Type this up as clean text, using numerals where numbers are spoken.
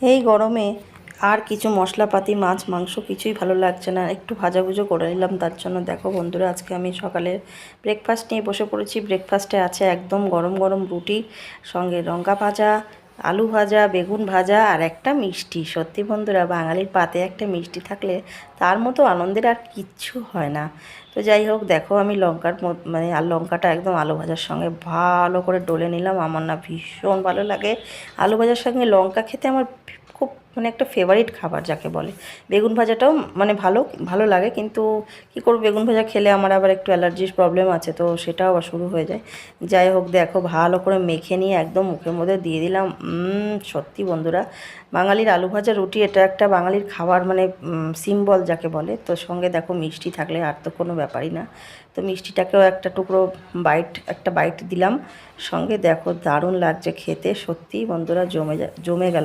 এই গরমে আর কিছু মশলাপাতি মাছ মাংস কিছুই ভালো লাগছে না, একটু ভাজাভুজো করে নিলাম। তার জন্য দেখো বন্ধুরা, আজকে আমি সকালে ব্রেকফাস্ট নিয়ে বসে পড়েছি। ব্রেকফাস্টে আছে একদম গরম গরম রুটি, সঙ্গে লঙ্কা ভাজা, আলু ভাজা, বেগুন ভাজা আর একটা মিষ্টি। সত্যি বন্ধুরা, বাঙালির পাতে একটা মিষ্টি থাকলে তার মতো আনন্দের আর কিচ্ছু হয় না। তো যাই হোক, দেখো আমি মানে আর লঙ্কাটা একদম আলু ভাজার সঙ্গে ভালো করে ডলে নিলাম। আমার না ভীষণ ভালো লাগে আলু ভাজার সঙ্গে লঙ্কা খেতে, আমার খুব মানে একটা ফেভারিট খাবার যাকে বলে। বেগুন ভাজাটাও মানে ভালো ভালো লাগে, কিন্তু কী করব, বেগুন ভাজা খেলে আমার আবার একটু অ্যালার্জির প্রবলেম আছে, তো সেটাও আবার শুরু হয়ে যায়। যাই হোক, দেখো ভালো করে মেখে নিয়ে একদম মুখের মধ্যে দিয়ে দিলাম। সত্যি বন্ধুরা, বাঙালির আলু ভাজা রুটি এটা একটা বাঙালির খাবার, মানে সিম্বল যাকে বলে। তো সঙ্গে দেখো মিষ্টি থাকলে আর তো কোনো ব্যাপারই না। তো মিষ্টিটাকেও একটা টুকরো একটা বাইট দিলাম। সঙ্গে দেখো দারুণ লাগছে খেতে, সত্যিই বন্ধুরা জমে গেল।